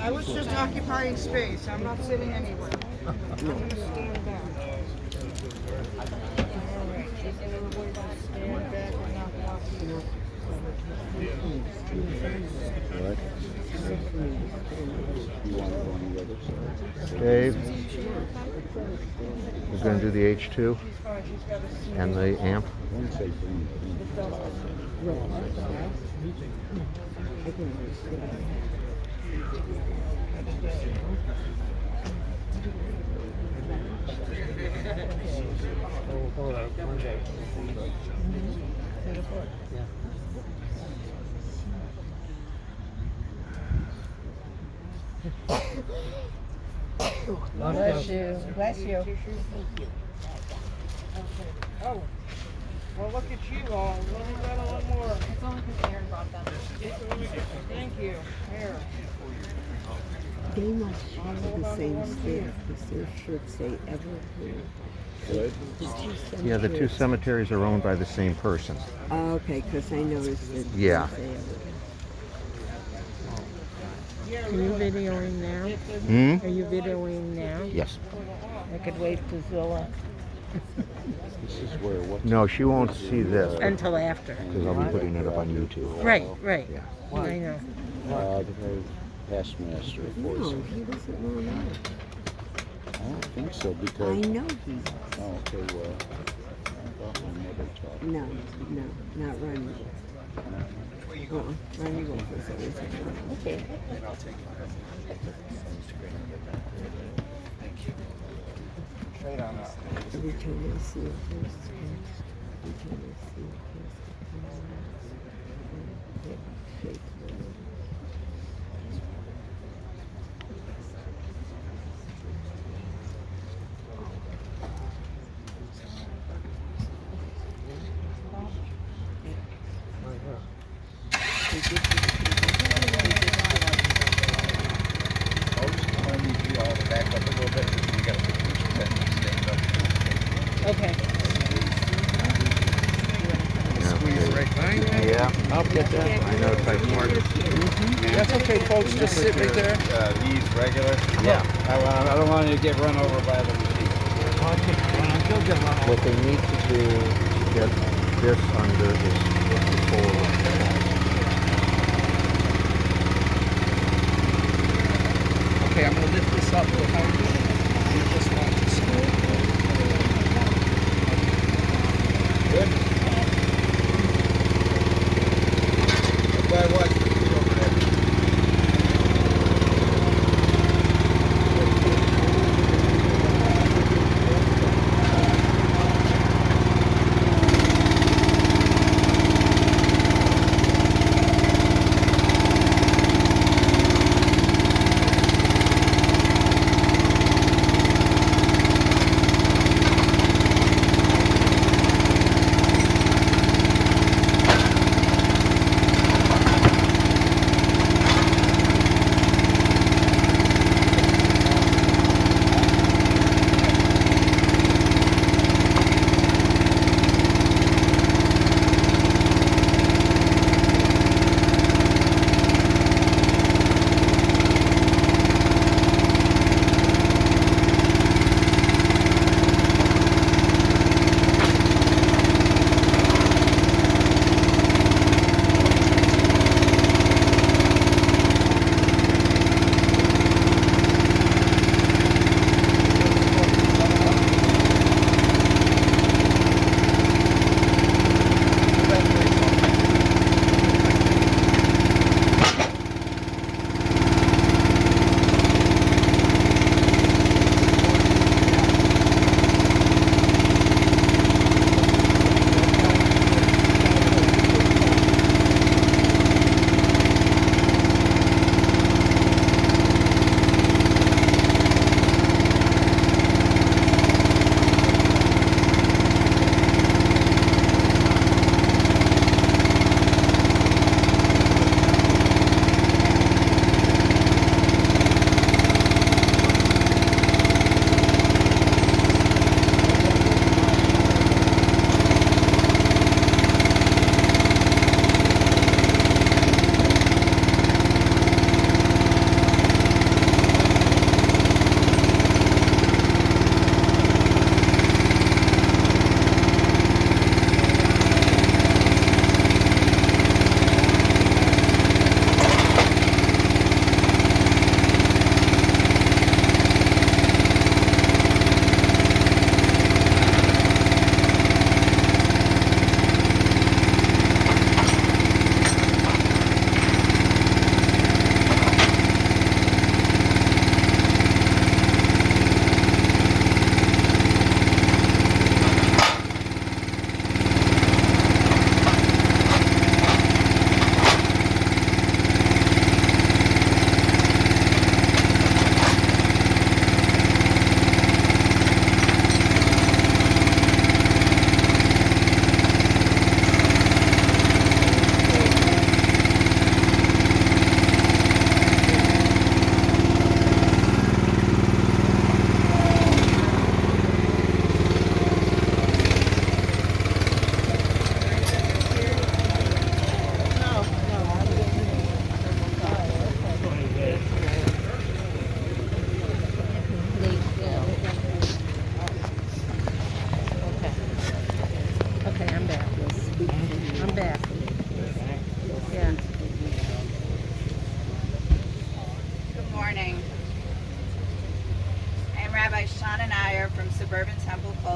I was just occupying space. I'm not sitting anywhere. I'm going to stand back. All right. Everybody going to stand back and not walk here. What? You want to go on the other side? Dave, we're going to do the H2 and the amp. Once they bring the top Hold on, one day. Yeah. Bless you. Bless you. Oh. Well, look at you all. We got a lot more. It's only because Aaron brought them. Thank you. Here. They must share the same staff because their shirts say Evergreen. Good. Yeah, the two cemeteries are owned by the same person. Oh, okay, because I noticed that. Yeah. They say Evergreen. Are you videoing now? Hmm? Are you videoing now? Yes. I could wait for Zilla This is where what? No, she won't see this until after. because I'll be putting it up on YouTube. Right, right. Yeah. I know. The very past master of No, voice. he doesn't know that. I don't think so I because. know he. Oh, okay, well. I thought my mother taught. No, not Ronnie. Ronnie will visit. Okay. Every time I see a horse, every time I see a casket, shake my head. Okay. Yeah, I'll get that. I know type mark. That's okay, folks. Just sit right there. These regular? Yeah. I don't want you to get run over by the machine. What they need to do to get this under is forward. Okay, I'm going to lift this up behind you. You just want to see. Good. Glad watching the feet over there.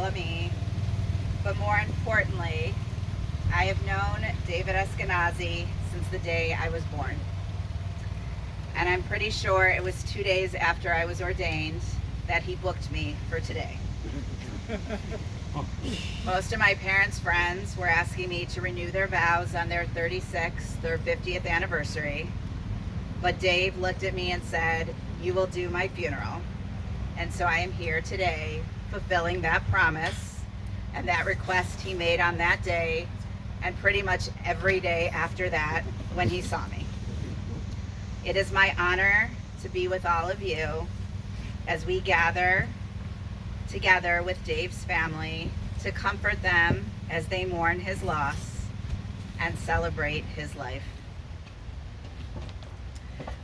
Shalomim, but more importantly, I have known David Eskenazi since the day I was born. And I'm pretty sure it was 2 days after I was ordained that he booked me for today. Most of my parents' friends were asking me to renew their vows on their 36th or 50th anniversary, but Dave looked at me and said, "You will do my funeral." And so I am here today fulfilling that promise and that request he made on that day and pretty much every day after that when he saw me. It is my honor to be with all of you as we gather together with Dave's family to comfort them as they mourn his loss and celebrate his life.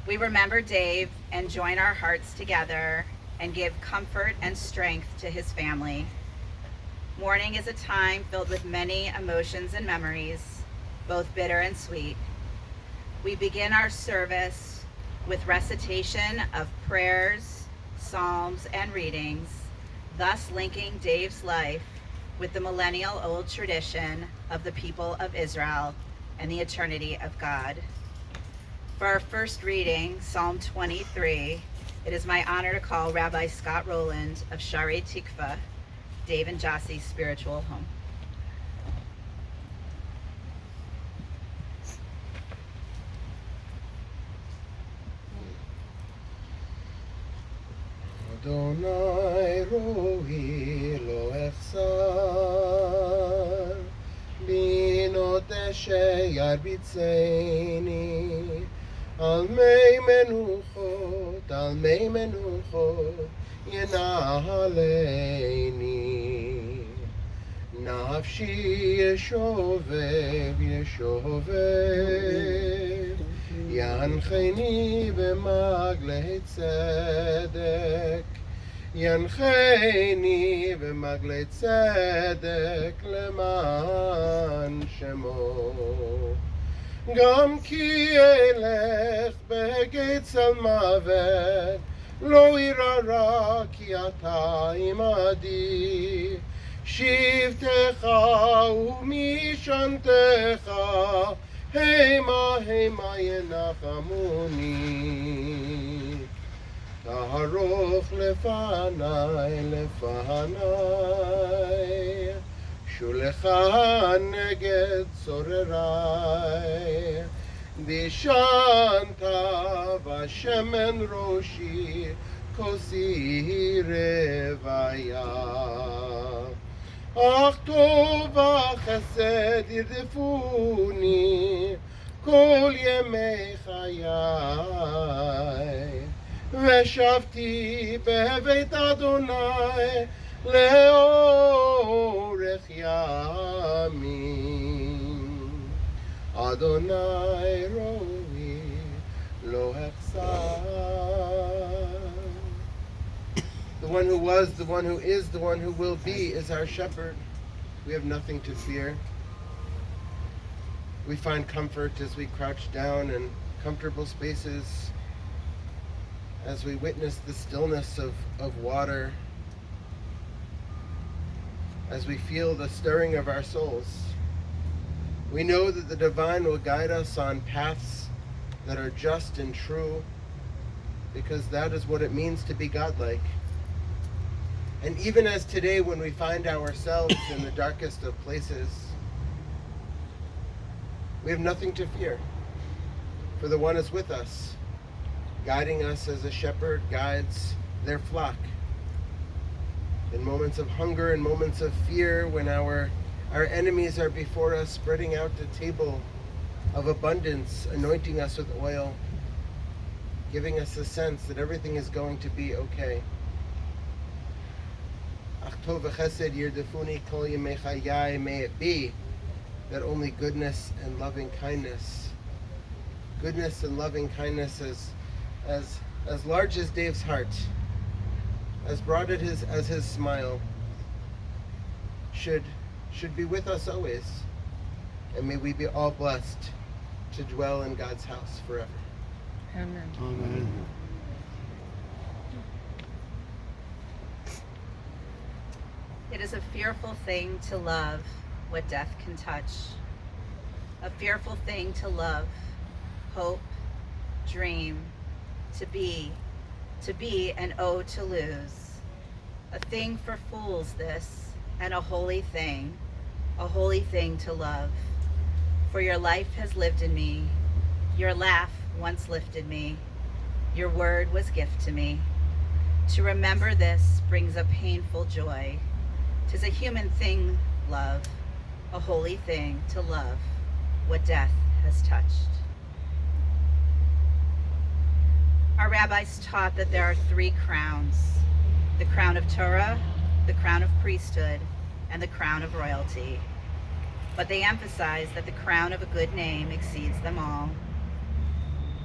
We remember Dave and join our hearts together and give comfort and strength to his family. Mourning is a time filled with many emotions and memories, both bitter and sweet. We begin our service with recitation of prayers, psalms, and readings, thus linking Dave's life with the millennial-old tradition of the people of Israel and the eternity of God. For our first reading, Psalm 23, it is my honor to call Rabbi Scott Rowland of Shari Tikva, Dave and Jossie's spiritual home. Adonai rohi lo echsar binot sheyarbitzeni al mei menuchot yenahaleini nafshi yeshovev yancheni b'maglei tzedek ינחני במגלי צדק למען שמו גם כי אלך בגיא צל מוות לא אירא רע כי אתה עמדי שבטך ומשענתך המה ינחמוני תערוך לפניי, שולך נגד צורריי, דשנת בשמן ראשי, כוסי רוויה. אך טוב וחסד ירדפוני, כל ימי חיי. ושבתי בבית אדוני לאורך ימים. אדוני רואי לא אחסר. The one who was, the one who is, the one who will be is our shepherd. We have nothing to fear. We find comfort as we crouch down in comfortable spaces, as we witness the stillness of water, as we feel the stirring of our souls. We know that the divine will guide us on paths that are just and true, because that is what it means to be godlike. And even as today, when we find ourselves in the darkest of places, we have nothing to fear, for the one is with us, guiding us as a shepherd guides their flock. In moments of hunger and moments of fear, when our enemies are before us, spreading out the table of abundance, anointing us with oil, giving us a sense that everything is going to be okay. May it be that only goodness and loving kindness as large as Dave's heart, as broad as his smile, should be with us always. And may we be all blessed to dwell in God's house forever. Amen. It is a fearful thing to love what death can touch. A fearful thing to love, hope, dream, to be, and oh, to lose. A thing for fools this, and a holy thing to love. For your life has lived in me, your laugh once lifted me, your word was gift to me. To remember this brings a painful joy. 'Tis a human thing, love, a holy thing to love what death has touched. Our rabbis taught that there are 3 crowns: the crown of Torah, the crown of priesthood, and the crown of royalty. But they emphasize that the crown of a good name exceeds them all.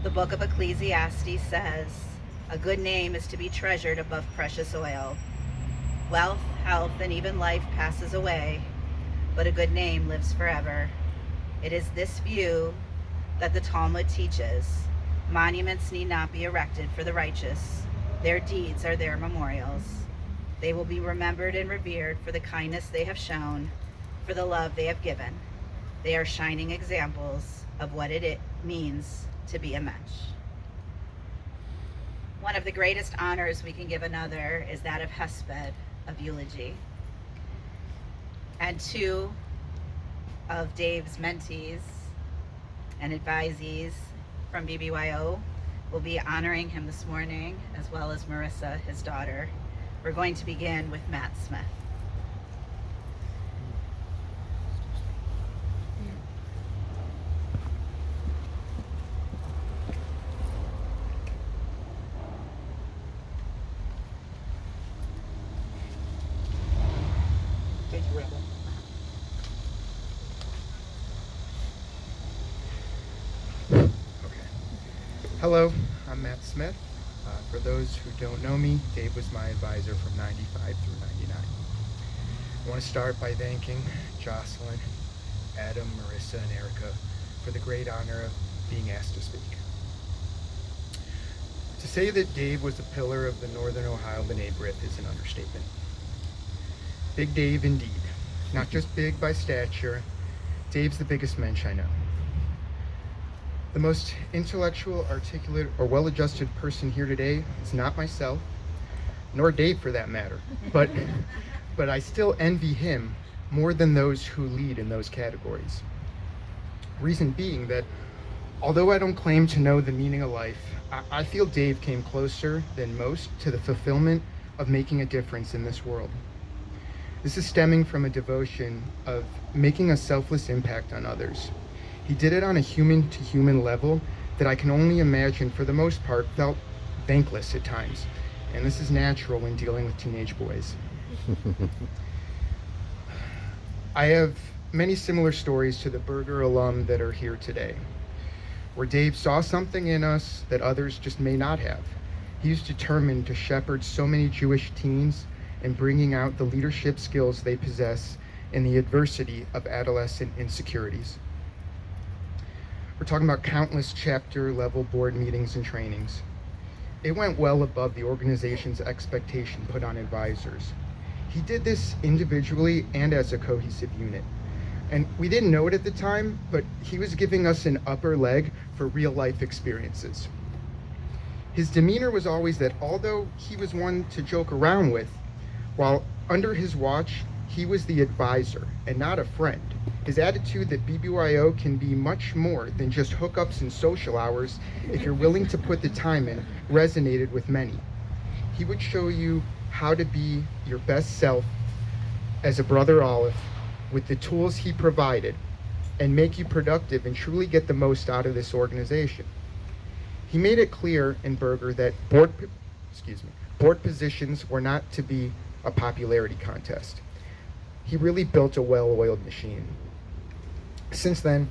The book of Ecclesiastes says, a good name is to be treasured above precious oil. Wealth, health, and even life passes away, but a good name lives forever. It is this view that the Talmud teaches. Monuments need not be erected for the righteous. Their deeds are their memorials. They will be remembered and revered for the kindness they have shown, for the love they have given. They are shining examples of what it means to be a mensch. One of the greatest honors we can give another is that of hesped, of eulogy. And 2 of Dave's mentees and advisees from BBYO will be honoring him this morning, as well as Marissa, his daughter. We're going to begin with Matt Smith. Thank you, Rabbi. Hello, I'm Matt Smith. For those who don't know me, Dave was my advisor from 95 through 99. I want to start by thanking Jocelyn, Adam, Marissa, and Erica for the great honor of being asked to speak. To say that Dave was a pillar of the Northern Ohio B'nai B'rith is an understatement. Big Dave indeed. Not just big by stature, Dave's the biggest mensch I know. The most intellectual, articulate, or well-adjusted person here today is not myself, nor Dave for that matter, but I still envy him more than those who lead in those categories. Reason being that although I don't claim to know the meaning of life, I feel Dave came closer than most to the fulfillment of making a difference in this world. This is stemming from a devotion of making a selfless impact on others. He did it on a human-to-human level that I can only imagine, for the most part, felt thankless at times. And this is natural when dealing with teenage boys. I have many similar stories to the Berger alum that are here today, where Dave saw something in us that others just may not have. He was determined to shepherd so many Jewish teens and bringing out the leadership skills they possess in the adversity of adolescent insecurities. We're talking about countless chapter level board meetings and trainings. It went well above the organization's expectation put on advisors. He did this individually and as a cohesive unit. And we didn't know it at the time, but he was giving us an upper leg for real life experiences. His demeanor was always that although he was one to joke around with, while under his watch, he was the advisor and not a friend. His attitude that BBYO can be much more than just hookups and social hours if you're willing to put the time in resonated with many. He would show you how to be your best self as a brother Olive with the tools he provided and make you productive and truly get the most out of this organization. He made it clear in Berger that board positions were not to be a popularity contest. He really built a well-oiled machine. Since then,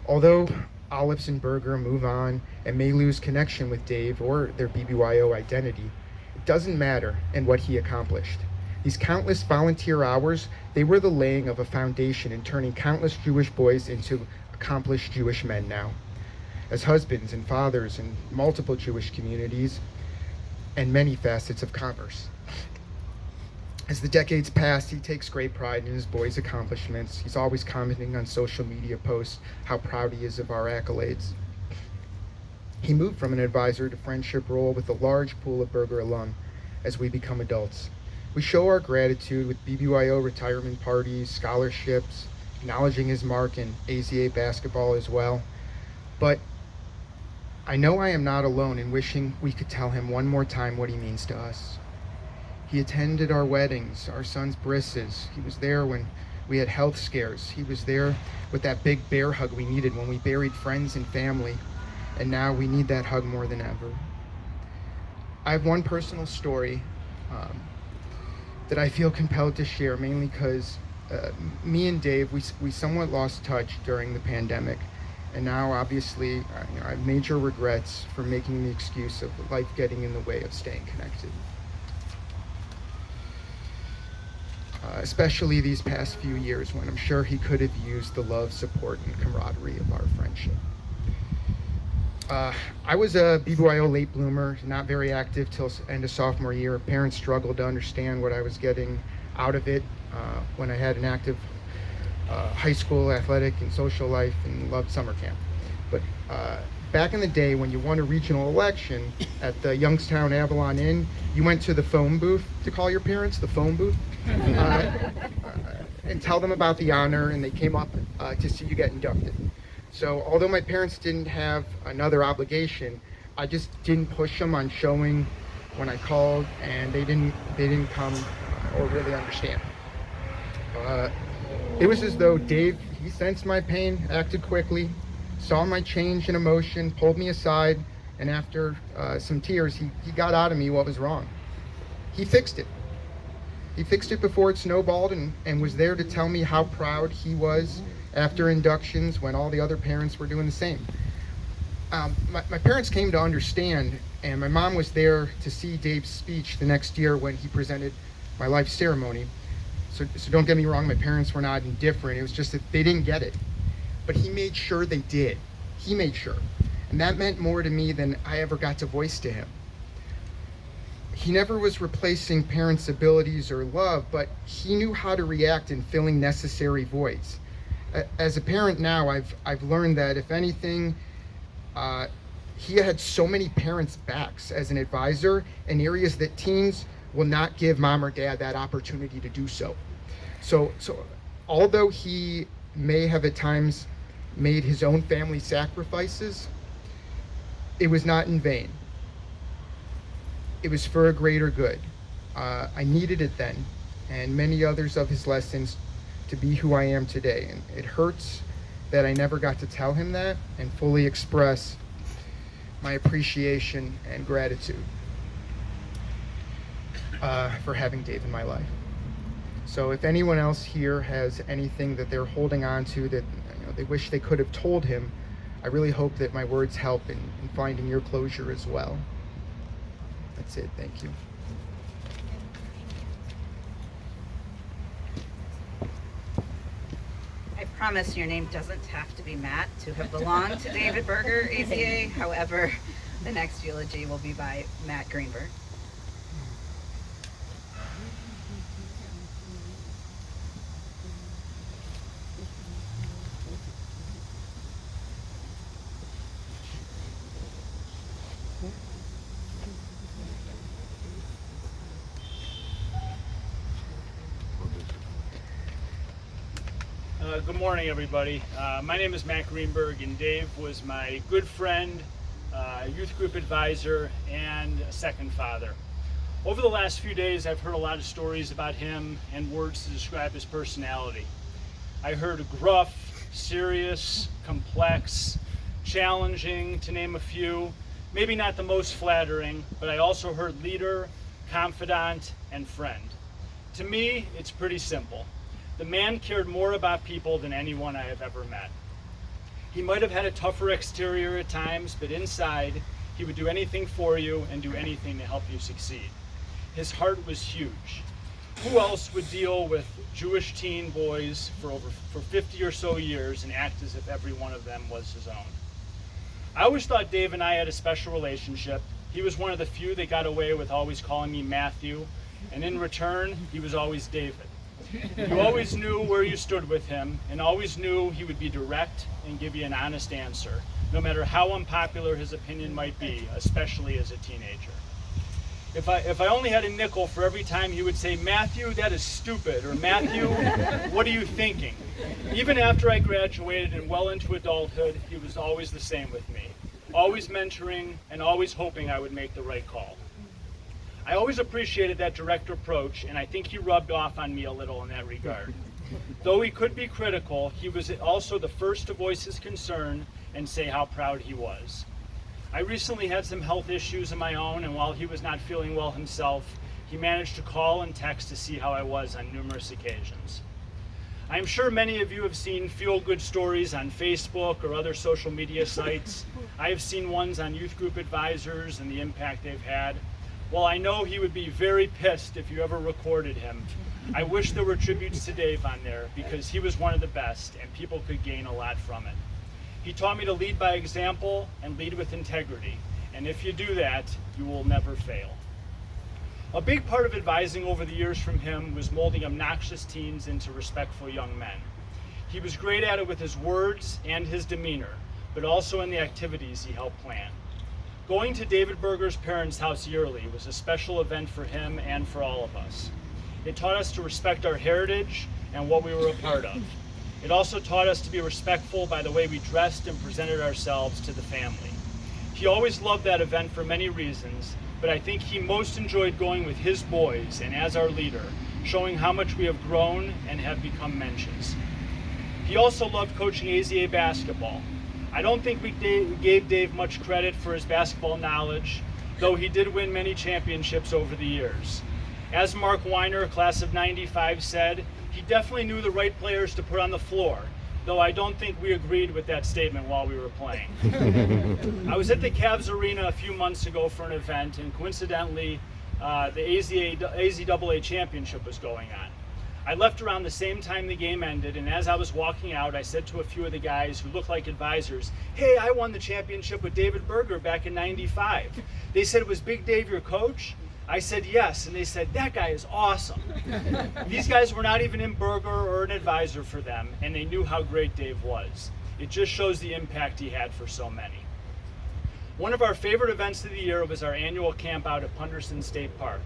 although Olives and Berger move on and may lose connection with Dave or their BBYO identity, it doesn't matter in what he accomplished. These countless volunteer hours, they were the laying of a foundation in turning countless Jewish boys into accomplished Jewish men now, as husbands and fathers in multiple Jewish communities and many facets of commerce. As the decades pass, he takes great pride in his boys' accomplishments. He's always commenting on social media posts how proud he is of our accolades. He moved from an advisor to friendship role with a large pool of Berger alum as we become adults. We show our gratitude with BBYO retirement parties, scholarships, acknowledging his mark in AZA basketball as well. But I know I am not alone in wishing we could tell him one more time what he means to us. He attended our weddings, our son's brisses. He was there when we had health scares. He was there with that big bear hug we needed when we buried friends and family. And now we need that hug more than ever. I have one personal story that I feel compelled to share, mainly because me and Dave, we somewhat lost touch during the pandemic. And now, obviously, I have major regrets for making the excuse of life getting in the way of staying connected. Especially these past few years when I'm sure he could have used the love, support, and camaraderie of our friendship. I was a BBYO late bloomer, not very active till end of sophomore year. Parents struggled to understand what I was getting out of it when I had an active high school athletic and social life and loved summer camp. But back in the day when you won a regional election at the Youngstown Avalon Inn, you went to the phone booth to call your parents, the phone booth, and tell them about the honor, and they came up to see you get inducted. So although my parents didn't have another obligation, I just didn't push them on showing when I called, and they didn't come or really understand. It was as though Dave, he sensed my pain, acted quickly, saw my change in emotion, pulled me aside, and after some tears, he got out of me what was wrong. He fixed it. He fixed it before it snowballed and was there to tell me how proud he was after inductions when all the other parents were doing the same. My parents came to understand, and my mom was there to see Dave's speech the next year when he presented my life ceremony. So don't get me wrong, my parents were not indifferent. It was just that they didn't get it. But he made sure they did. He made sure. And that meant more to me than I ever got to voice to him. He never was replacing parents' abilities or love, but he knew how to react in filling necessary voids. As a parent now, I've learned that if anything, he had so many parents' backs as an advisor in areas that teens will not give mom or dad that opportunity to do so. So although he may have at times made his own family sacrifices, it was not in vain. It was for a greater good. I needed it then, and many others of his lessons to be who I am today. And it hurts that I never got to tell him that and fully express my appreciation and gratitude for having Dave in my life. So if anyone else here has anything that they're holding on to that they wish they could have told him, I really hope that my words help in finding your closure as well. That's it. Thank you. I promise your name doesn't have to be Matt to have belonged to David Berger, AZA. However, the next eulogy will be by Matt Greenberg. Good morning, everybody. My name is Matt Greenberg, and Dave was my good friend, youth group advisor, and a second father. Over the last few days, I've heard a lot of stories about him and words to describe his personality. I heard gruff, serious, complex, challenging, to name a few, maybe not the most flattering, but I also heard leader, confidant, and friend. To me, it's pretty simple. The man cared more about people than anyone I have ever met. He might have had a tougher exterior at times, but inside, he would do anything for you and do anything to help you succeed. His heart was huge. Who else would deal with Jewish teen boys for 50 or so years and act as if every one of them was his own? I always thought Dave and I had a special relationship. He was one of the few that got away with always calling me Matthew, And in return, he was always David. You always knew where you stood with him, and always knew he would be direct and give you an honest answer, no matter how unpopular his opinion might be, especially as a teenager. If I only had a nickel for every time he would say, "Matthew, that is stupid," or "Matthew, what are you thinking?" Even after I graduated and well into adulthood, he was always the same with me, always mentoring and always hoping I would make the right call. I always appreciated that direct approach, and I think he rubbed off on me a little in that regard. Though he could be critical, he was also the first to voice his concern and say how proud he was. I recently had some health issues of my own, and while he was not feeling well himself, he managed to call and text to see how I was on numerous occasions. I am sure many of you have seen feel-good stories on Facebook or other social media sites. I have seen ones on youth group advisors and the impact they've had. While I know he would be very pissed if you ever recorded him, I wish there were tributes to Dave on there because he was one of the best and people could gain a lot from it. He taught me to lead by example and lead with integrity, and if you do that, you will never fail. A big part of advising over the years from him was molding obnoxious teens into respectful young men. He was great at it with his words and his demeanor, but also in the activities he helped plan. Going to David Berger's parents' house yearly was a special event for him and for all of us. It taught us to respect our heritage and what we were a part of. It also taught us to be respectful by the way we dressed and presented ourselves to the family. He always loved that event for many reasons, but I think he most enjoyed going with his boys and as our leader, showing how much we have grown and have become mentions. He also loved coaching AZA basketball. I don't think we gave Dave much credit for his basketball knowledge, though he did win many championships over the years. As Mark Weiner, class of '95, said, he definitely knew the right players to put on the floor, though I don't think we agreed with that statement while we were playing. I was at the Cavs Arena a few months ago for an event, and coincidentally, the AZAA championship was going on. I left around the same time the game ended, and as I was walking out, I said to a few of the guys who looked like advisors, "Hey, I won the championship with David Berger back in '95. They said, "Was Big Dave your coach?" I said, "Yes," and they said, "That guy is awesome." These guys were not even in Berger or an advisor for them, and they knew how great Dave was. It just shows the impact he had for so many. One of our favorite events of the year was our annual camp out at Punderson State Park.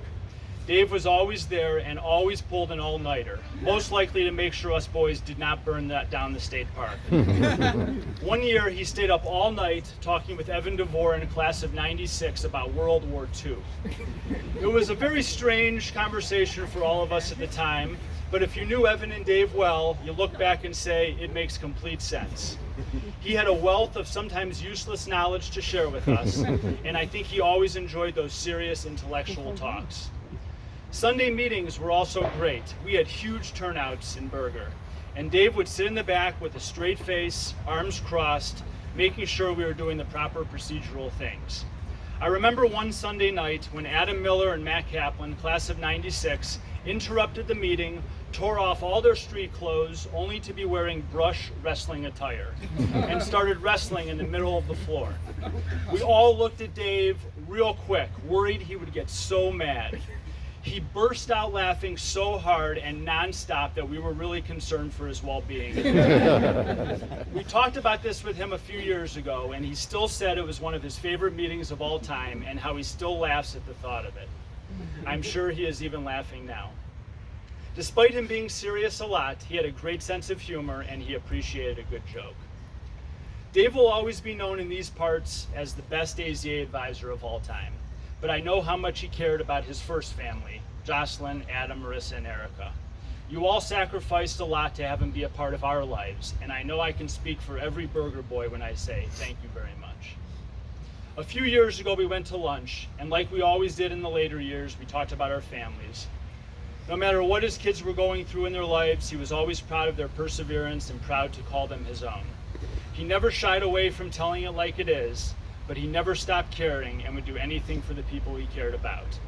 Dave was always there and always pulled an all-nighter, most likely to make sure us boys did not burn that down the state park. One year, he stayed up all night talking with Evan DeVore in a class of '96 about World War II. It was a very strange conversation for all of us at the time, but if you knew Evan and Dave well, you look back and say, it makes complete sense. He had a wealth of sometimes useless knowledge to share with us, and I think he always enjoyed those serious intellectual talks. Sunday meetings were also great. We had huge turnouts in Berger, and Dave would sit in the back with a straight face, arms crossed, making sure we were doing the proper procedural things. I remember one Sunday night when Adam Miller and Matt Kaplan, class of '96, interrupted the meeting, tore off all their street clothes, only to be wearing brush wrestling attire, and started wrestling in the middle of the floor. We all looked at Dave real quick, worried he would get so mad. He burst out laughing so hard and nonstop that we were really concerned for his well-being. We talked about this with him a few years ago, and he still said it was one of his favorite meetings of all time and how he still laughs at the thought of it. I'm sure he is even laughing now. Despite him being serious a lot, he had a great sense of humor and he appreciated a good joke. Dave will always be known in these parts as the best AZA advisor of all time. But I know how much he cared about his first family, Jocelyn, Adam, Marissa, and Erica. You all sacrificed a lot to have him be a part of our lives, and I know I can speak for every Berger boy when I say thank you very much. A few years ago, we went to lunch, and like we always did in the later years, we talked about our families. No matter what his kids were going through in their lives, he was always proud of their perseverance and proud to call them his own. He never shied away from telling it like it is, but he never stopped caring and would do anything for the people he cared about.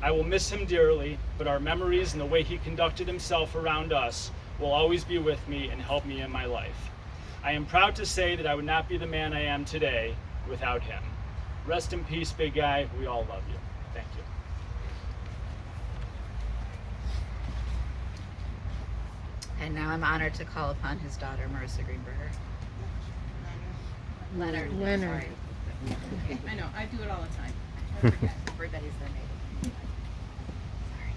I will miss him dearly, but our memories and the way he conducted himself around us will always be with me and help me in my life. I am proud to say that I would not be the man I am today without him. Rest in peace, big guy. We all love you. Thank you. And now I'm honored to call upon his daughter, Marissa Greenberger. Leonard. Leonard. Sorry. I know, I do it all the time. Everybody's their neighbor. Sorry.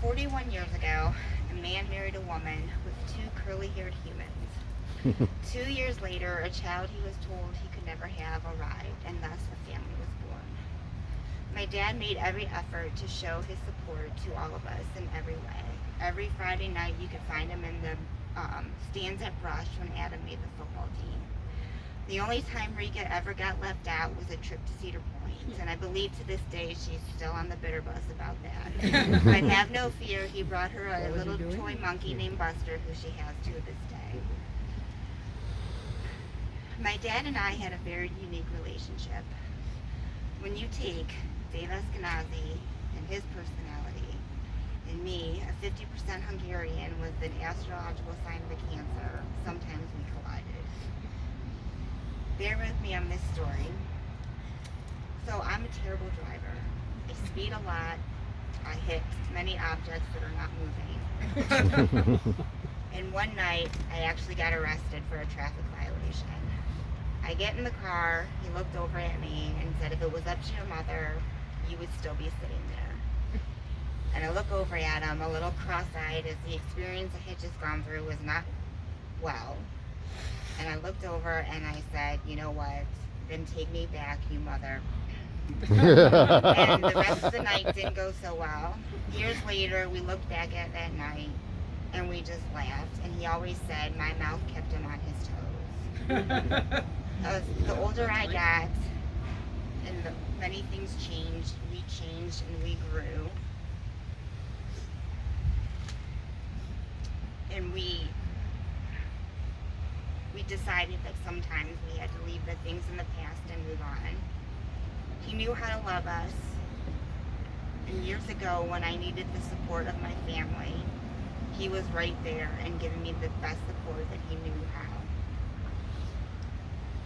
41 years ago, a man married a woman with 2 curly-haired humans. 2 years later, a child he was told he could never have arrived, and thus a family was born. My dad made every effort to show his support to all of us in every way. Every Friday night, you could find him in the stands at Brush when Adam made the football team. The only time Rika ever got left out was a trip to Cedar Point, and I believe to this day she's still on the bitter bus about that. But have no fear, he brought her a little toy monkey named Buster, who she has to this day. My dad and I had a very unique relationship. When you take Dave Eskenazi and his personality, and me, a 50% Hungarian with an astrological sign of a Cancer, sometimes we collided. Bear with me on this story. So I'm a terrible driver. I speed a lot. I hit many objects that are not moving. And one night, I actually got arrested for a traffic violation. I get in the car, he looked over at me and said, if it was up to your mother, you would still be sitting there. And I look over at him, a little cross-eyed, as the experience I had just gone through was not well. And I looked over and I said, you know what, then take me back, you mother. And the rest of the night didn't go so well. Years later, we looked back at that night and we just laughed. And he always said my mouth kept him on his toes. The older I got, and many things changed, we changed and we grew. And we decided that sometimes we had to leave the things in the past and move on. He knew how to love us. And years ago, when I needed the support of my family, he was right there and giving me the best support that he knew how.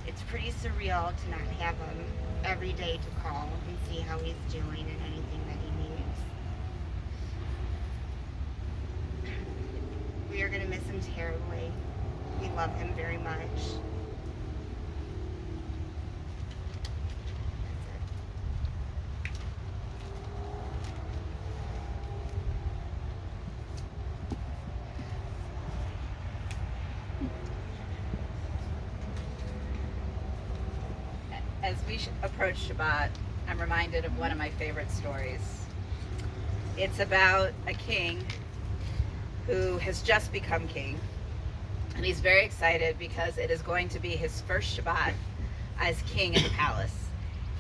It's pretty surreal to not have him every day to call and see how he's doing and anything that he needs. We are going to miss him terribly. We love him very much. As we approach Shabbat, I'm reminded of one of my favorite stories. It's about a king who has just become king. And he's very excited because it is going to be his first Shabbat as king in the palace.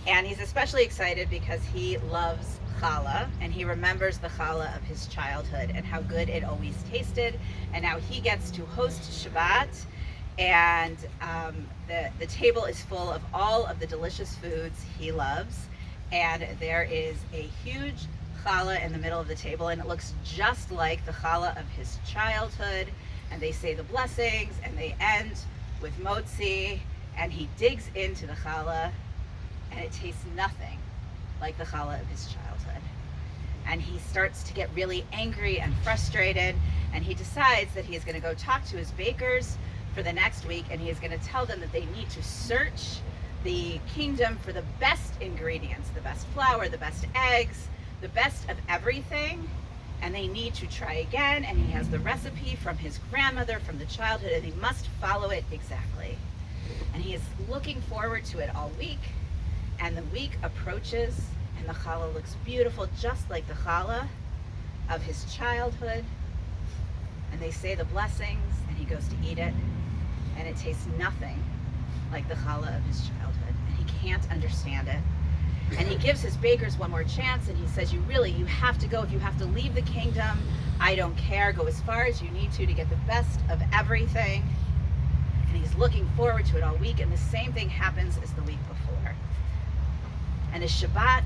And he's especially excited because he loves challah, and he remembers the challah of his childhood and how good it always tasted. And now he gets to host Shabbat, and the table is full of all of the delicious foods he loves. And there is a huge challah in the middle of the table, and it looks just like the challah of his childhood. And they say the blessings, and they end with motzi, and he digs into the challah, and it tastes nothing like the challah of his childhood. And he starts to get really angry and frustrated, and he decides that he is going to go talk to his bakers for the next week, and he is going to tell them that they need to search the kingdom for the best ingredients, the best flour, the best eggs, the best of everything. And they need to try again, and he has the recipe from his grandmother from the childhood, and he must follow it exactly. And he is looking forward to it all week, and the week approaches, and the challah looks beautiful, just like the challah of his childhood. And they say the blessings, and he goes to eat it, and it tastes nothing like the challah of his childhood, and he can't understand it. And he gives his bakers one more chance, and he says, you have to go. If you have to leave the kingdom, I don't care. Go as far as you need to get the best of everything. And he's looking forward to it all week, and the same thing happens as the week before. And as Shabbat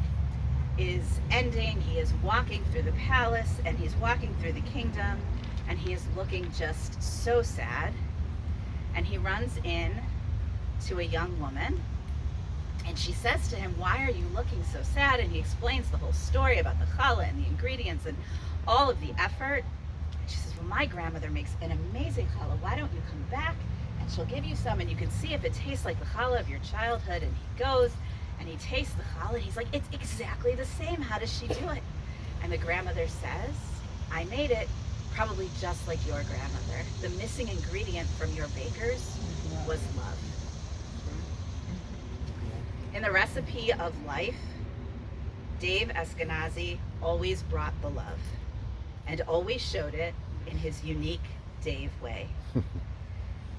is ending, he is walking through the palace, and he's walking through the kingdom, and he is looking just so sad. And he runs in to a young woman And she says to him, "Why are you looking so sad?" And he explains the whole story about the challah and the ingredients and all of the effort. And she says, "Well, my grandmother makes an amazing challah. Why don't you come back and she'll give you some and you can see if it tastes like the challah of your childhood." And he goes and he tastes the challah and he's like, "It's exactly the same. How does she do it?" And the grandmother says, "I made it probably just like your grandmother. The missing ingredient from your bakers was love." In the recipe of life, Dave Eskenazi always brought the love and always showed it in his unique Dave way.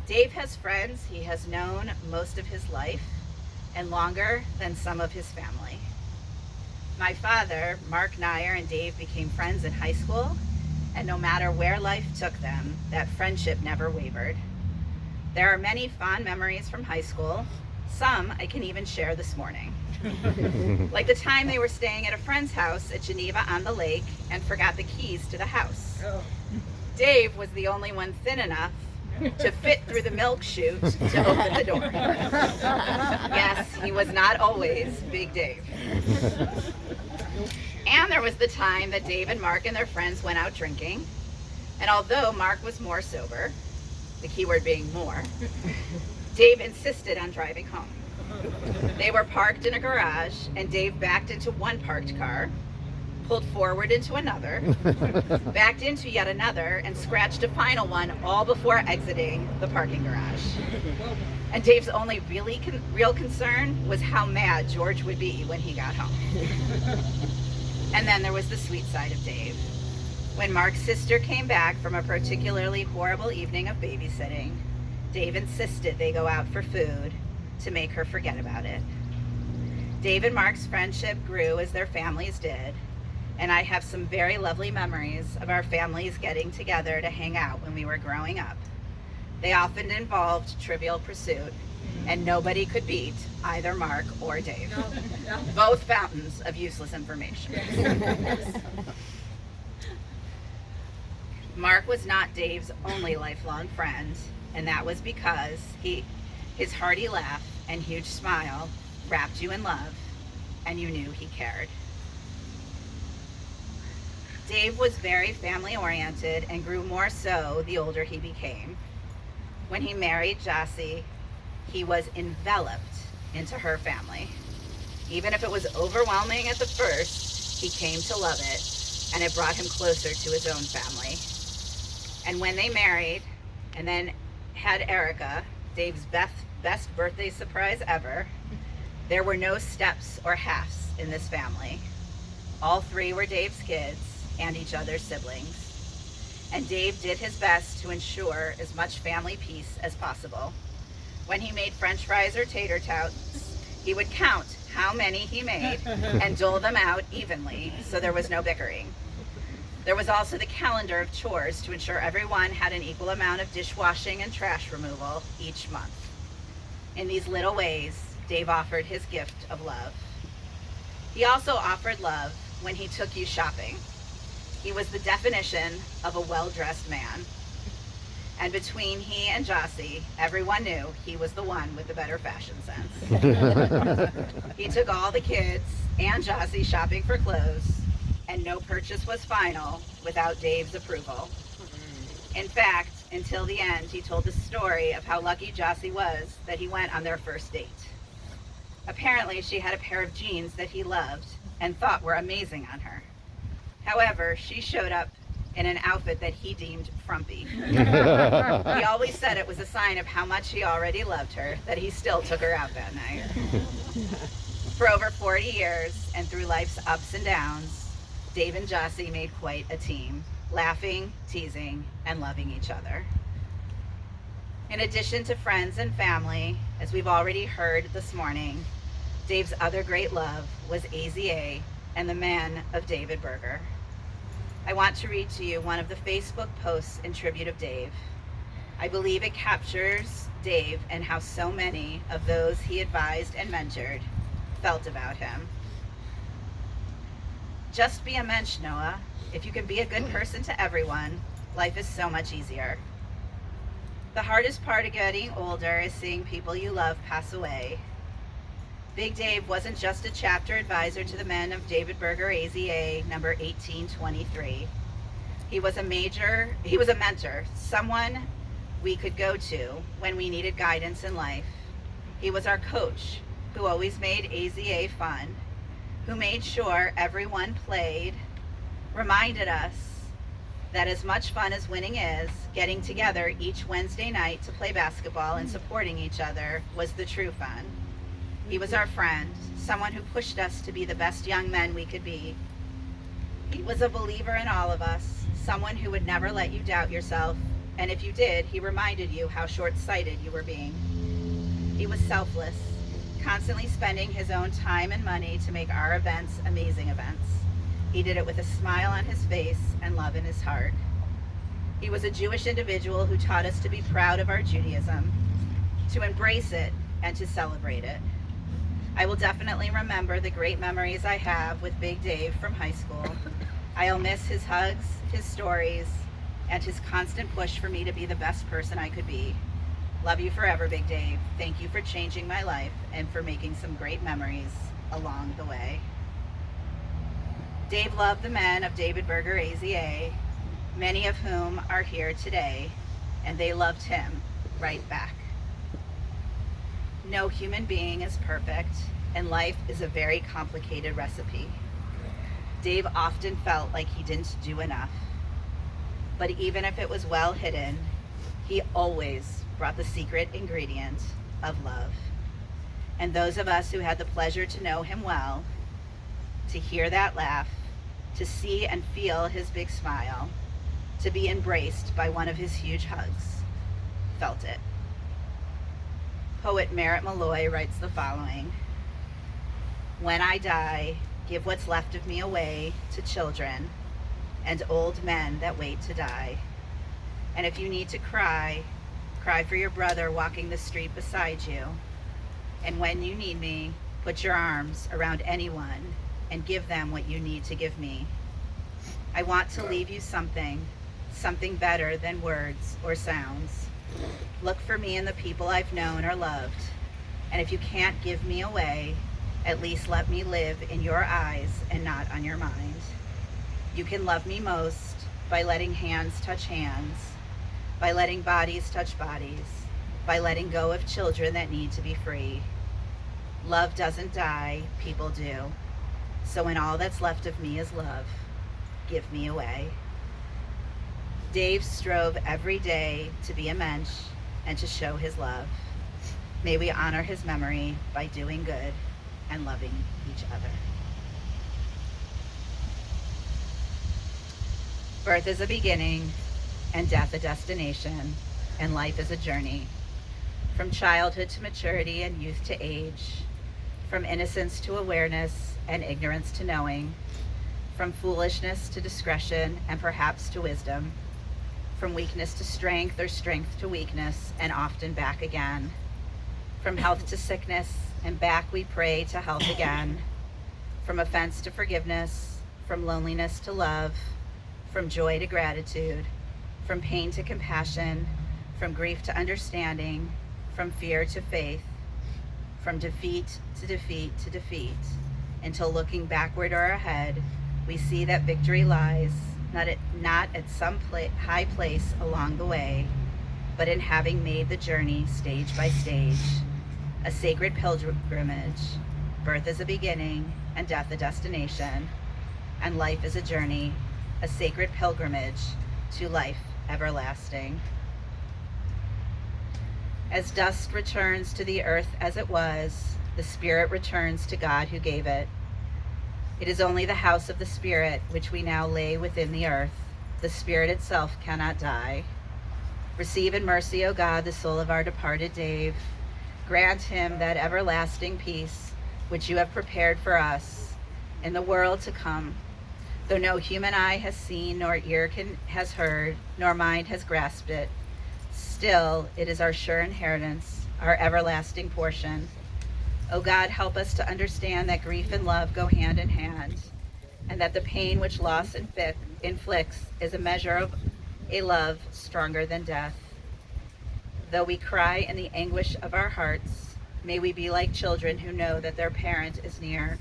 Dave has friends he has known most of his life and longer than some of his family. My father, Mark Nyer, and Dave became friends in high school, and no matter where life took them, that friendship never wavered. There are many fond memories from high school. Some I can even share this morning. Like the time they were staying at a friend's house at Geneva on the lake and forgot the keys to the house. Dave was the only one thin enough to fit through the milk chute to open the door. Yes, he was not always Big Dave. And there was the time that Dave and Mark and their friends went out drinking. And although Mark was more sober, the key word being more, Dave insisted on driving home. They were parked in a garage, and Dave backed into one parked car, pulled forward into another, backed into yet another, and scratched a final one all before exiting the parking garage. And Dave's only real concern was how mad George would be when he got home. And then there was the sweet side of Dave. When Mark's sister came back from a particularly horrible evening of babysitting, Dave insisted they go out for food to make her forget about it. Dave and Mark's friendship grew as their families did, and I have some very lovely memories of our families getting together to hang out when we were growing up. They often involved Trivial Pursuit, and nobody could beat either Mark or Dave. Both fountains of useless information. Mark was not Dave's only lifelong friend, and that was because his hearty laugh and huge smile wrapped you in love, and you knew he cared. Dave was very family-oriented and grew more so the older he became. When he married Jossie, he was enveloped into her family. Even if it was overwhelming at the first, he came to love it, and it brought him closer to his own family. And when they married, and then had Erica, Dave's best birthday surprise ever, there were no steps or halves in this family. All three were Dave's kids and each other's siblings. And Dave did his best to ensure as much family peace as possible. When he made French fries or tater tots, he would count how many he made and dole them out evenly so there was no bickering. There was also the calendar of chores to ensure everyone had an equal amount of dishwashing and trash removal each month. In these little ways, Dave offered his gift of love. He also offered love when he took you shopping. He was the definition of a well-dressed man. And between he and Jossie, everyone knew he was the one with the better fashion sense. He took all the kids and Jossie shopping for clothes, and no purchase was final without Dave's approval. In fact, until the end, he told the story of how lucky Jossie was that he went on their first date. Apparently, she had a pair of jeans that he loved and thought were amazing on her. However, she showed up in an outfit that he deemed frumpy. He always said it was a sign of how much he already loved her that he still took her out that night. For over 40 years, and through life's ups and downs, Dave and Jossie made quite a team, laughing, teasing, and loving each other. In addition to friends and family, as we've already heard this morning, Dave's other great love was AZA and the man of David Berger. I want to read to you one of the Facebook posts in tribute of Dave. I believe it captures Dave and how so many of those he advised and mentored felt about him. Just be a mensch, Noah. If you can be a good person to everyone, life is so much easier. The hardest part of getting older is seeing people you love pass away. Big Dave wasn't just a chapter advisor to the men of David Berger AZA number 1823. He was a mentor, someone we could go to when we needed guidance in life. He was our coach, who always made AZA fun, who made sure everyone played, reminded us that as much fun as winning is, getting together each Wednesday night to play basketball and supporting each other was the true fun. He was our friend, someone who pushed us to be the best young men we could be. He was a believer in all of us, someone who would never let you doubt yourself, and if you did, he reminded you how short-sighted you were being. He was selfless, constantly spending his own time and money to make our events amazing events. He did it with a smile on his face and love in his heart. He was a Jewish individual who taught us to be proud of our Judaism, to embrace it, and to celebrate it. I will definitely remember the great memories I have with Big Dave from high school. I'll miss his hugs, his stories, and his constant push for me to be the best person I could be. Love you forever, Big Dave. Thank you for changing my life and for making some great memories along the way. Dave loved the men of David Berger AZA, many of whom are here today, and they loved him right back. No human being is perfect, and life is a very complicated recipe. Dave often felt like he didn't do enough, but even if it was well hidden, he always brought the secret ingredient of love. And those of us who had the pleasure to know him well, to hear that laugh, to see and feel his big smile, to be embraced by one of his huge hugs, felt it. Poet Merritt Malloy writes the following: "When I die, give what's left of me away to children and old men that wait to die. And if you need to cry, cry for your brother walking the street beside you. And when you need me, put your arms around anyone and give them what you need to give me. I want to leave you something better than words or sounds. Look for me in the people I've known or loved. And if you can't give me away, at least let me live in your eyes and not on your mind. You can love me most by letting hands touch hands, by letting bodies touch bodies, by letting go of children that need to be free. Love doesn't die, people do. So when all that's left of me is love, give me away." Dave strove every day to be a mensch and to show his love. May we honor his memory by doing good and loving each other. Birth is a beginning and death a destination, and life is a journey. From childhood to maturity and youth to age, from innocence to awareness and ignorance to knowing, from foolishness to discretion and perhaps to wisdom, from weakness to strength or strength to weakness and often back again, from health to sickness and back we pray to health again, from offense to forgiveness, from loneliness to love, from joy to gratitude, from pain to compassion, from grief to understanding, from fear to faith, from defeat to defeat to defeat, until looking backward or ahead, we see that victory lies not at some high place along the way, but in having made the journey stage by stage, a sacred pilgrimage. Birth is a beginning and death a destination, and life is a journey, a sacred pilgrimage to life everlasting. As dust returns to the earth as it was, the spirit returns to God who gave it. It is only the house of the Spirit which we now lay within the earth. The Spirit itself cannot die. Receive in mercy, O God, the soul of our departed Dave. Grant him that everlasting peace which you have prepared for us in the world to come. Though no human eye has seen, nor ear has heard, nor mind has grasped it, still it is our sure inheritance, our everlasting portion. O God, help us to understand that grief and love go hand in hand, and that the pain which loss inflicts is a measure of a love stronger than death. Though we cry in the anguish of our hearts, May we be like children who know that their parent is near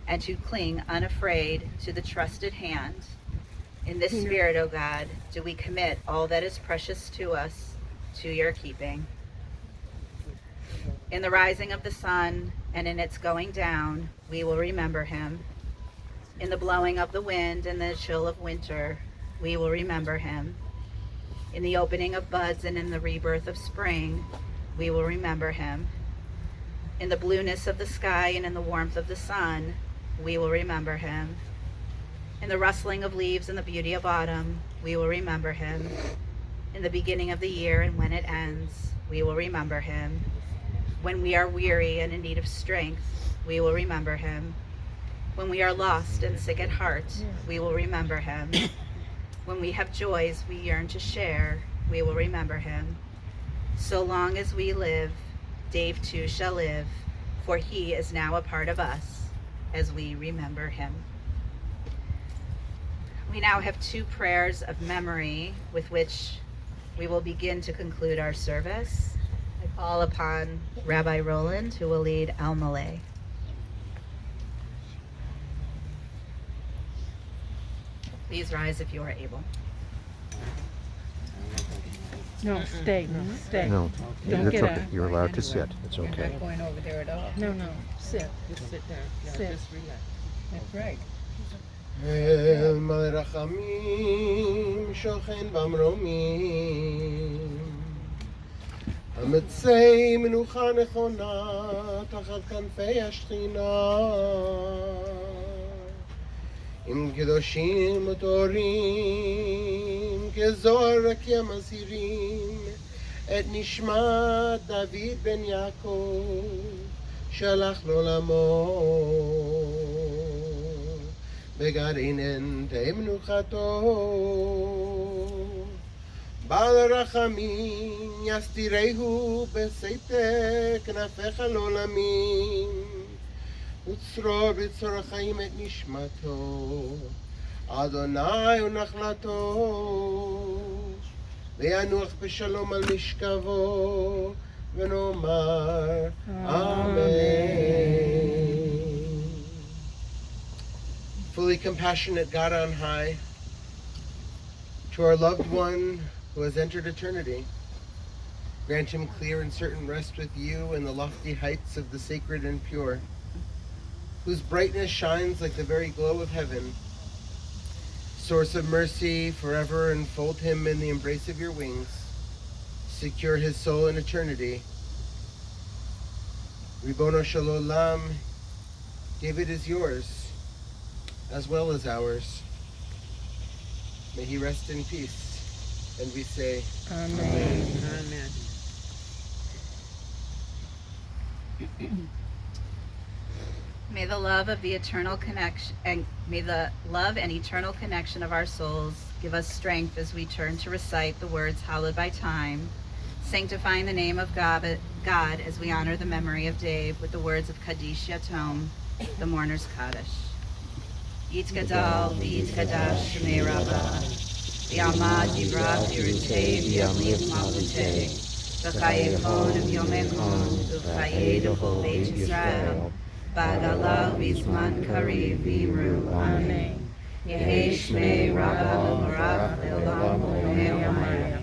and to cling unafraid to the trusted hand. In this spirit, O God, do we commit all that is precious to us to your keeping. In the rising of the sun and in its going down, we will remember him. In the blowing of the wind and the chill of winter, we will remember him. In the opening of buds and in the rebirth of spring, we will remember him. In the blueness of the sky and in the warmth of the sun, we will remember him. In the rustling of leaves and the beauty of autumn, we will remember him. In the beginning of the year and when it ends, we will remember him. When we are weary and in need of strength, we will remember him. When we are lost and sick at heart, we will remember him. When we have joys we yearn to share, we will remember him. So long as we live, Dave too shall live, for he is now a part of us as we remember him. We now have 2 prayers of memory with which we will begin to conclude our service. I call upon Rabbi Roland, who will lead Al Malay. Please rise if you are able. No, stay. Stay. No, Don't it's get okay. up. You're allowed to sit. It's You're okay. not going over there at all. No, sit. Just sit there. Sit. Just relax. That's right. אל מלא רחמים שוכן במרומים המצא מנוחה נכונה תחת כנפי השכינה עם קדושים וטהורים כזוהר רקיע מזהירים את נשמת דוד בן יעקב שהלך לעולמו בגרעינן תהא מנוחתו בעל רחמים יסתירהו בסתר כנפיך לעולמים וצרור בצרור החיים את נשמתו אדוני הוא נחלתו וינוח בשלום על משכבו ונאמר אמן. Fully compassionate God on high, to our loved one who has entered eternity, grant him clear and certain rest with you in the lofty heights of the sacred and pure, whose brightness shines like the very glow of heaven. Source of mercy, forever enfold him in the embrace of your wings. Secure his soul in eternity. Ribono shel olam, David is yours, as well as ours. May he rest in peace. And we say, Amen. May the love of the eternal connection and may the love and eternal connection of our souls give us strength as we turn to recite the words hallowed by time, sanctifying the name of God as we honor the memory of Dave with the words of Kaddish Yatom, the mourner's Kaddish. Yitkadal v'yitkadash shmei Rabbah, v'yamad yivrat yirutei v'yamliv malutei, v'chayechon v'yomechon v'chayei d'chol Beit Yisrael, b'agala v'zman kariv v'imru. Amen. Yehei shmei Rabbah l'morach le'olam le'olam.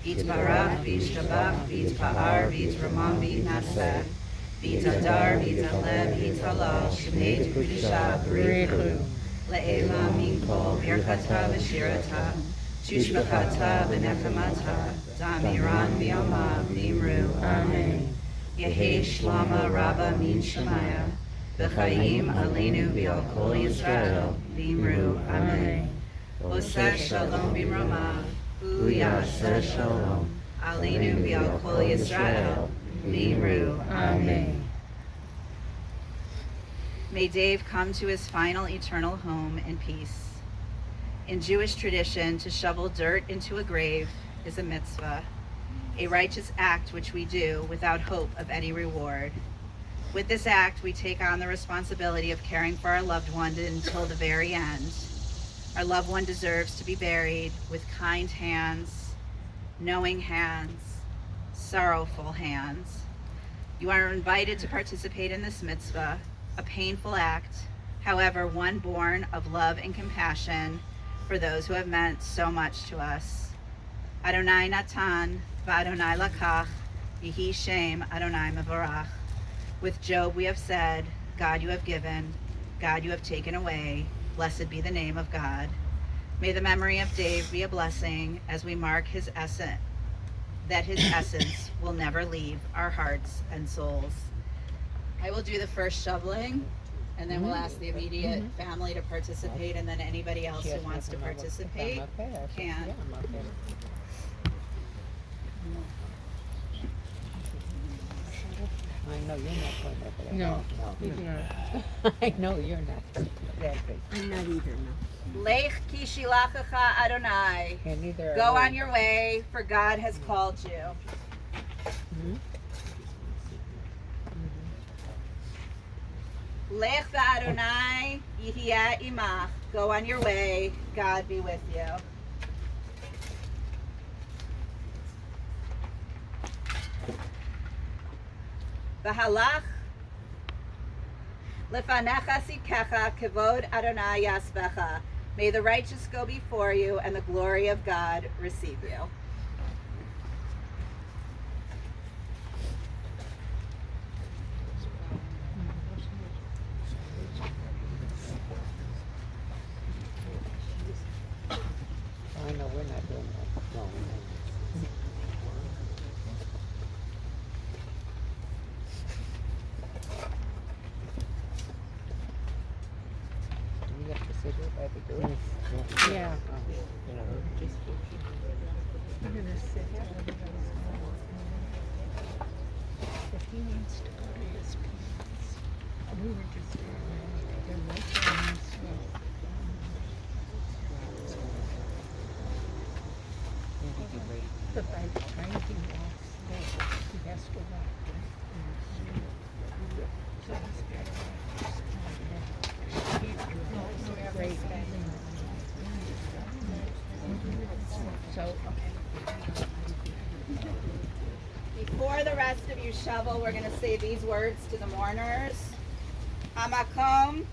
Yitbarach v'yishtabach v'yitpa'ar v'yitramam v'yitnaseh, v'yitadar v'yitaleh v'yitalal shmei t'kudisha b'richu. Le'ela minkol birchata v'shirata, tushmachata v'nechamata, damiran v'yamav nimru. Amen. Yehei shlama rabba min shemaya, v'chayim aleinu v'al kol Yisrael, nimru. Amen. Oseh shalom b'mramav, hu yaseh shalom, aleinu v'al kol Yisrael, nimru. Amen. May Dave come to his final eternal home in peace. In Jewish tradition, to shovel dirt into a grave is a mitzvah, a righteous act which we do without hope of any reward. With this act, we take on the responsibility of caring for our loved one until the very end. Our loved one deserves to be buried with kind hands, knowing hands, sorrowful hands, You are invited to participate in this mitzvah, a painful act, however, one born of love and compassion for those who have meant so much to us. Adonai Natan, v'Adonai Lakach, Yehi Shem Adonai Mevorach. With Job we have said, God you have given, God you have taken away, blessed be the name of God. May the memory of Dave be a blessing as we mark his essence, that his essence will never leave our hearts and souls. I will do the first shoveling, and then we'll ask the immediate family to participate, and then anybody else who wants to participate can. I know you're not going over there. No, he's not. I know you're not. Exactly. I'm not either, no. Lech ki shilachacha Adonai. And neither Go are on your way, for God has called you. Lech Adonai yihya imach. Go on your way, God be with you. V'halach lefanecha sikecha kavod Adonai yasbecha. May the righteous go before you, and the glory of God receive you. I know we're not doing that. No. Do you have to sit here while we do it? Yeah. I'm gonna sit here. If he wants to go to his parents, we were just they're my friends. But by the time he walks there, he has to walk there. So he's got to great. So Before the rest of you shovel, we're going to say these words to the mourners. Hamakom,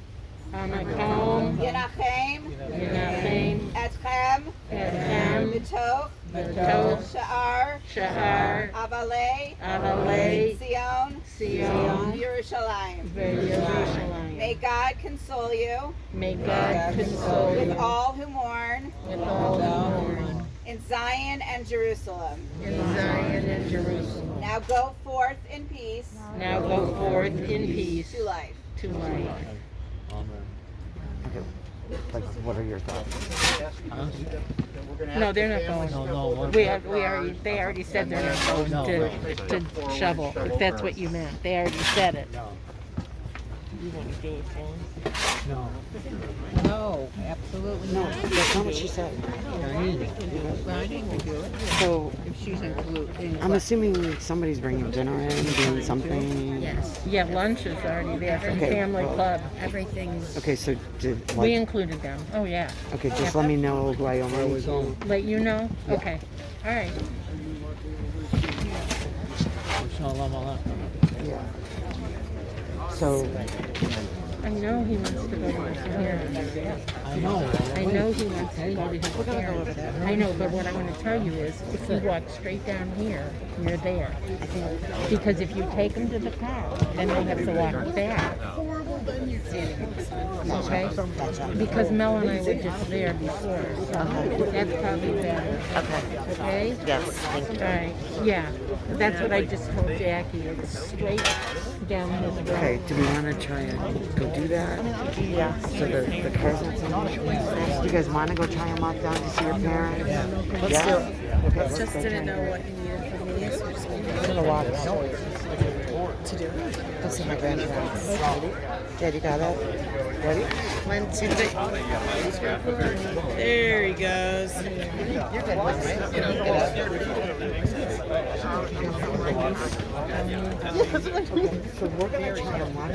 Hamakom, Yenachem, Yenachem, Etchem, Etchem, B'toch, B'toch, Sha'ar, Sha'ar, Avalei, Avalei, Sion, Sion, Yerushalayim. Yerushalayim. May God console you May God console you with all who mourn with all who mourn in Zion and Jerusalem. in Zion and Jerusalem. Now go forth in peace Now go forth in peace to life. to life. Like, what are your thoughts? No, they're not going. They already said they're not going to shovel. If that's what you meant, they already said it. You want to go with Fawn? No, absolutely not. That's not what she said. Riding will do it. So, If she's included. I'm assuming somebody's bringing dinner in, doing something. Yes. Yeah, lunch is already there from Okay, Family well- Club. Everything's. Okay, so did, We like, included them. Oh yeah. okay, just let me know who I owe money to. Let you know. Yeah. Okay. All right. Yeah. So, I know he wants to go to his parents. I know he wants to go to his parents. I know, but what I want to tell you is, if you walk straight down here, you're there. Because if you take them to the car, then they have to walk back. Okay? Because Mel and I were just there before, so that's probably better. Okay? yes, thank you. All right. Yeah. That's what I just told Jackie. It's straight down his road. Okay, do we want to try and go do that? Yeah. So the car's not do you guys want to go try and walk down to see your parents? Yeah. Let's do it. Okay, let's Just go didn't try know and- what you needed from me, so just gonna I'm gonna walk to do. Go see my grandparents. Dad, you got it? Ready? 1, 2, 3. There he goes. You're good, right? You know, so we're gonna try and walk.